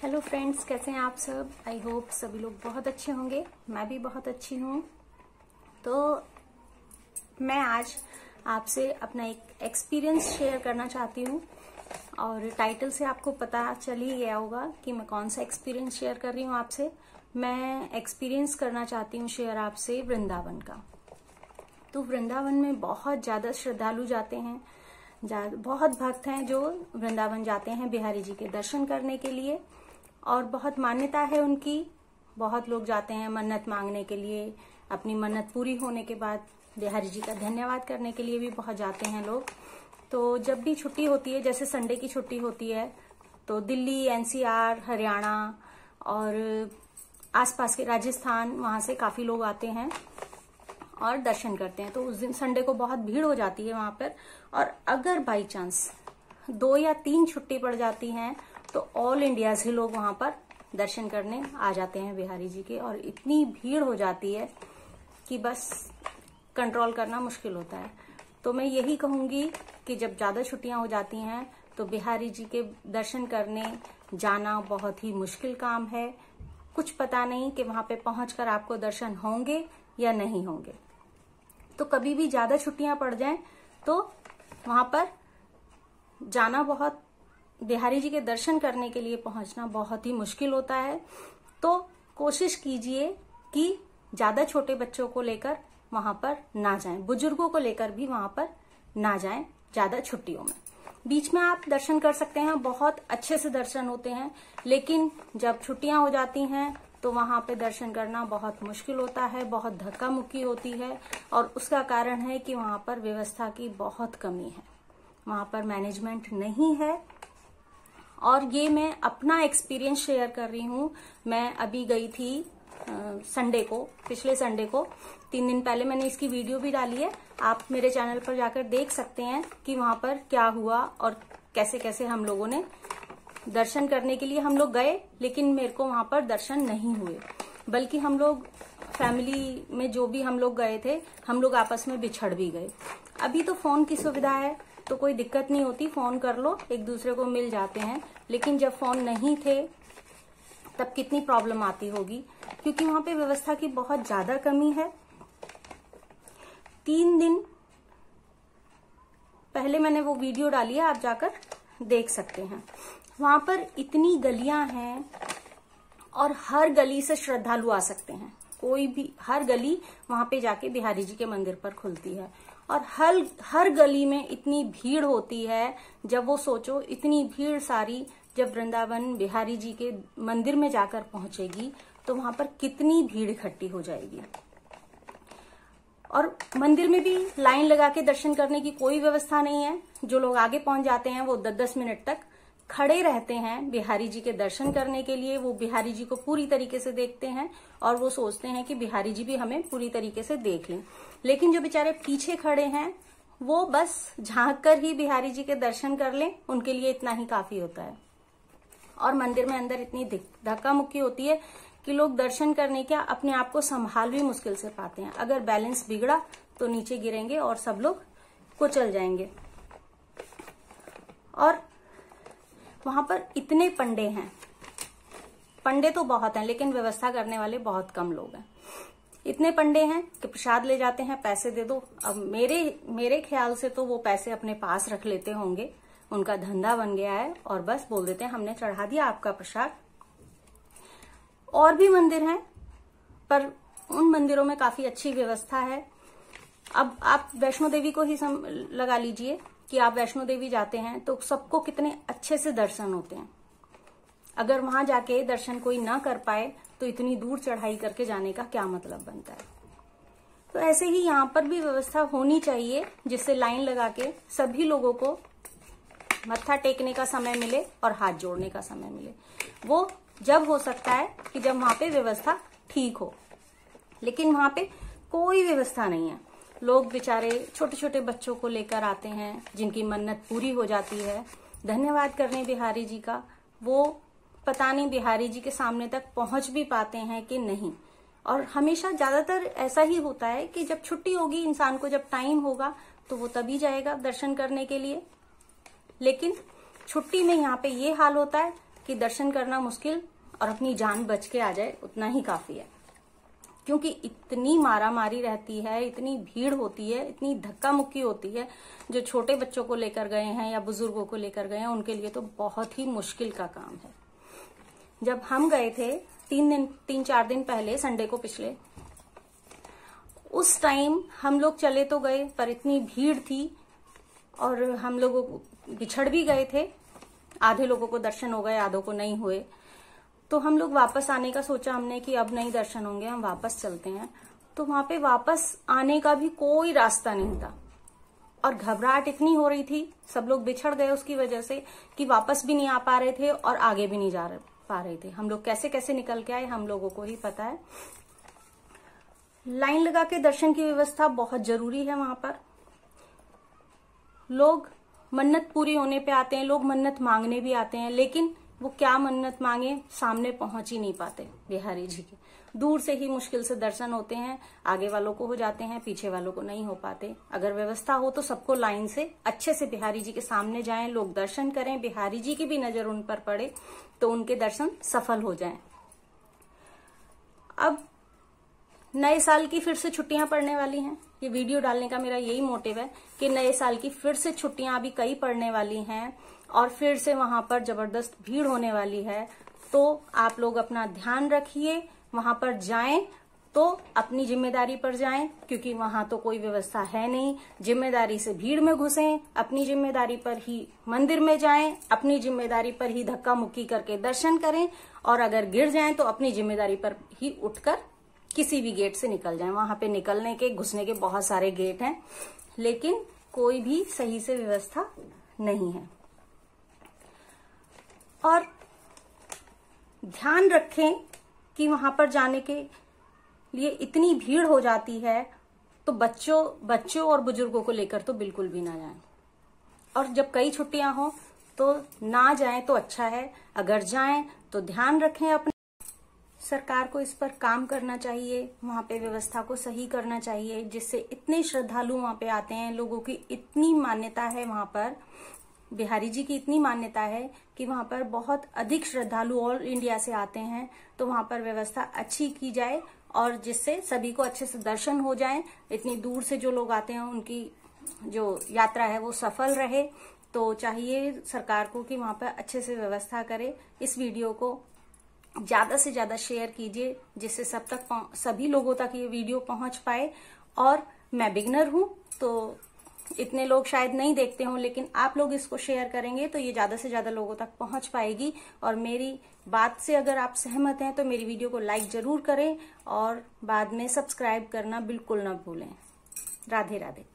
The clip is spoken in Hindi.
हेलो फ्रेंड्स, कैसे हैं आप सब। आई होप सभी लोग बहुत अच्छे होंगे। मैं भी बहुत अच्छी हूँ। तो मैं आज आपसे अपना एक एक्सपीरियंस शेयर करना चाहती हूँ और टाइटल से आपको पता चल ही गया होगा कि मैं कौन सा एक्सपीरियंस शेयर कर रही हूँ आपसे। मैं एक्सपीरियंस करना चाहती हूँ शेयर आपसे वृंदावन का। तो वृंदावन में बहुत ज्यादा श्रद्धालु जाते हैं, बहुत भक्त हैं जो वृंदावन जाते हैं बिहारी जी के दर्शन करने के लिए और बहुत मान्यता है उनकी। बहुत लोग जाते हैं मन्नत मांगने के लिए, अपनी मन्नत पूरी होने के बाद बिहारी जी का धन्यवाद करने के लिए भी बहुत जाते हैं लोग। तो जब भी छुट्टी होती है, जैसे संडे की छुट्टी होती है, तो दिल्ली, एनसीआर, हरियाणा और आसपास के राजस्थान, वहां से काफी लोग आते हैं और दर्शन करते हैं। तो उस दिन संडे को बहुत भीड़ हो जाती है वहां पर। और अगर बाई चांस 2 या 3 छुट्टी पड़ जाती हैं तो ऑल इंडिया से लोग वहां पर दर्शन करने आ जाते हैं बिहारी जी के। और इतनी भीड़ हो जाती है कि बस कंट्रोल करना मुश्किल होता है। तो मैं यही कहूंगी कि जब ज्यादा छुट्टियां हो जाती हैं तो बिहारी जी के दर्शन करने जाना बहुत ही मुश्किल काम है। कुछ पता नहीं कि वहां पे पहुंचकर आपको दर्शन होंगे या नहीं होंगे। तो कभी भी ज्यादा छुट्टियां पड़ जाएं तो वहां पर जाना, बहुत बिहारी जी के दर्शन करने के लिए पहुंचना बहुत ही मुश्किल होता है। तो कोशिश कीजिए कि ज्यादा छोटे बच्चों को लेकर वहां पर ना जाएं, बुजुर्गों को लेकर भी वहां पर ना जाएं ज्यादा छुट्टियों में। बीच में आप दर्शन कर सकते हैं, बहुत अच्छे से दर्शन होते हैं, लेकिन जब छुट्टियां हो जाती हैं तो वहां पे दर्शन करना बहुत मुश्किल होता है, बहुत धक्का मुक्की होती है। और उसका कारण है कि वहां पर व्यवस्था की बहुत कमी है, वहां पर मैनेजमेंट नहीं है। और ये मैं अपना एक्सपीरियंस शेयर कर रही हूँ। मैं अभी गई थी संडे को, पिछले संडे को, 3 दिन पहले मैंने इसकी वीडियो भी डाली है। आप मेरे चैनल पर जाकर देख सकते हैं कि वहां पर क्या हुआ और कैसे कैसे हम लोगों ने दर्शन करने के लिए हम लोग गए, लेकिन मेरे को वहां पर दर्शन नहीं हुए। बल्कि हम लोग फैमिली में जो भी हम लोग गए थे, हम लोग आपस में बिछड़ भी गए। अभी तो फोन की सुविधा है तो कोई दिक्कत नहीं होती, फोन कर लो, एक दूसरे को मिल जाते हैं। लेकिन जब फोन नहीं थे तब कितनी प्रॉब्लम आती होगी, क्योंकि वहां पे व्यवस्था की बहुत ज्यादा कमी है। 3 दिन पहले मैंने वो वीडियो डाली है, आप जाकर देख सकते हैं। वहां पर इतनी गलियां हैं और हर गली से श्रद्धालु आ सकते हैं। कोई भी, हर गली वहां पे जाके बिहारी जी के मंदिर पर खुलती है और हर गली में इतनी भीड़ होती है। जब वो सोचो, इतनी भीड़ सारी जब वृंदावन बिहारी जी के मंदिर में जाकर पहुंचेगी तो वहां पर कितनी भीड़ इकट्ठी हो जाएगी। और मंदिर में भी लाइन लगा के दर्शन करने की कोई व्यवस्था नहीं है। जो लोग आगे पहुंच जाते हैं वो 10-10 मिनट तक खड़े रहते हैं बिहारी जी के दर्शन करने के लिए। वो बिहारी जी को पूरी तरीके से देखते हैं और वो सोचते हैं कि बिहारी जी भी हमें पूरी तरीके से देख लें। लेकिन जो बेचारे पीछे खड़े हैं वो बस झांक कर ही बिहारी जी के दर्शन कर लें, उनके लिए इतना ही काफी होता है। और मंदिर में अंदर इतनी धक्का मुक्की होती है कि लोग दर्शन करने क्या, अपने आप को संभाल भी मुश्किल से पाते हैं। अगर बैलेंस बिगड़ा तो नीचे गिरेंगे और सब लोग कुचल जाएंगे। और वहां पर इतने पंडे हैं, पंडे तो बहुत हैं लेकिन व्यवस्था करने वाले बहुत कम लोग हैं। इतने पंडे हैं कि प्रसाद ले जाते हैं, पैसे दे दो। अब मेरे ख्याल से तो वो पैसे अपने पास रख लेते होंगे, उनका धंधा बन गया है, और बस बोल देते हैं हमने चढ़ा दिया आपका प्रसाद। और भी मंदिर हैं पर उन मंदिरों में काफी अच्छी व्यवस्था है। अब आप वैष्णो देवी को ही लगा लीजिए कि आप वैष्णो देवी जाते हैं तो सबको कितने अच्छे से दर्शन होते हैं। अगर वहां जाके दर्शन कोई ना कर पाए तो इतनी दूर चढ़ाई करके जाने का क्या मतलब बनता है। तो ऐसे ही यहाँ पर भी व्यवस्था होनी चाहिए जिससे लाइन लगा के सभी लोगों को मत्था टेकने का समय मिले और हाथ जोड़ने का समय मिले। वो जब हो सकता है कि जब वहां पे व्यवस्था ठीक हो, लेकिन वहां पे कोई व्यवस्था नहीं है। लोग बेचारे छोटे छोटे बच्चों को लेकर आते हैं जिनकी मन्नत पूरी हो जाती है, धन्यवाद करने बिहारी जी का। वो पता नहीं बिहारी जी के सामने तक पहुंच भी पाते हैं कि नहीं। और हमेशा ज्यादातर ऐसा ही होता है कि जब छुट्टी होगी इंसान को, जब टाइम होगा तो वो तभी जाएगा दर्शन करने के लिए। लेकिन छुट्टी में यहाँ पे ये हाल होता है कि दर्शन करना मुश्किल और अपनी जान बच के आ जाए उतना ही काफी है, क्योंकि इतनी मारामारी रहती है, इतनी भीड़ होती है, इतनी धक्का मुक्की होती है। जो छोटे बच्चों को लेकर गए हैं या बुजुर्गों को लेकर गए हैं उनके लिए तो बहुत ही मुश्किल का काम है। जब हम गए थे 3-4 दिन पहले, संडे को पिछले, उस टाइम हम लोग चले तो गए पर इतनी भीड़ थी और हम लोगों को बिछड़ भी गए थे। आधे लोगों को दर्शन हो गए, आधों को नहीं हुए। तो हम लोग वापस आने का सोचा हमने कि अब नहीं दर्शन होंगे, हम वापस चलते हैं। तो वहां पे वापस आने का भी कोई रास्ता नहीं था और घबराहट इतनी हो रही थी, सब लोग बिछड़ गए उसकी वजह से, कि वापस भी नहीं आ पा रहे थे और आगे भी नहीं जा पा रहे थे। हम लोग कैसे कैसे निकल के आए हम लोगों को ही पता है। लाइन लगा के दर्शन की व्यवस्था बहुत जरूरी है। वहां पर लोग मन्नत पूरी होने पे आते हैं, लोग मन्नत मांगने भी आते हैं, लेकिन वो क्या मन्नत मांगे, सामने पहुंच ही नहीं पाते बिहारी जी के। दूर से ही मुश्किल से दर्शन होते हैं, आगे वालों को हो जाते हैं, पीछे वालों को नहीं हो पाते। अगर व्यवस्था हो तो सबको लाइन से अच्छे से बिहारी जी के सामने जाएं, लोग दर्शन करें, बिहारी जी की भी नजर उन पर पड़े तो उनके दर्शन सफल हो जाएं। अब नए साल की फिर से छुट्टियां पड़ने वाली हैं। ये वीडियो डालने का मेरा यही मोटिव है कि नए साल की फिर से छुट्टियां अभी कई पड़ने वाली हैं और फिर से वहां पर जबरदस्त भीड़ होने वाली है। तो आप लोग अपना ध्यान रखिए, वहां पर जाएं तो अपनी जिम्मेदारी पर जाएं, क्योंकि वहां तो कोई व्यवस्था है नहीं। जिम्मेदारी से भीड़ में घुसें, अपनी जिम्मेदारी पर ही मंदिर में जाएं, अपनी जिम्मेदारी पर ही धक्का मुक्की करके दर्शन करें और अगर गिर जाएं तो अपनी जिम्मेदारी पर ही उठकर किसी भी गेट से निकल जाएं। वहां पे निकलने के, घुसने के बहुत सारे गेट हैं, लेकिन कोई भी सही से व्यवस्था नहीं है। और ध्यान रखें कि वहां पर जाने के लिए इतनी भीड़ हो जाती है तो बच्चों और बुजुर्गों को लेकर तो बिल्कुल भी ना जाएं। और जब कई छुट्टियां हो तो ना जाएं तो अच्छा है, अगर जाएं तो ध्यान रखें अपने। सरकार को इस पर काम करना चाहिए, वहां पे व्यवस्था को सही करना चाहिए, जिससे इतने श्रद्धालु वहां पे आते हैं। लोगों की इतनी मान्यता है वहां पर, बिहारी जी की इतनी मान्यता है कि वहां पर बहुत अधिक श्रद्धालु ऑल इंडिया से आते हैं। तो वहां पर व्यवस्था अच्छी की जाए और जिससे सभी को अच्छे से दर्शन हो जाए। इतनी दूर से जो लोग आते हैं उनकी जो यात्रा है वो सफल रहे। तो चाहिए सरकार को कि वहां पर अच्छे से व्यवस्था करे। इस वीडियो को ज्यादा से ज्यादा शेयर कीजिए, जिससे सभी लोगों तक ये वीडियो पहुंच पाए। और मैं बिगनर हूं तो इतने लोग शायद नहीं देखते हों, लेकिन आप लोग इसको शेयर करेंगे तो ये ज्यादा से ज्यादा लोगों तक पहुंच पाएगी। और मेरी बात से अगर आप सहमत हैं तो मेरी वीडियो को लाइक जरूर करें और बाद में सब्सक्राइब करना बिल्कुल ना भूलें। राधे राधे।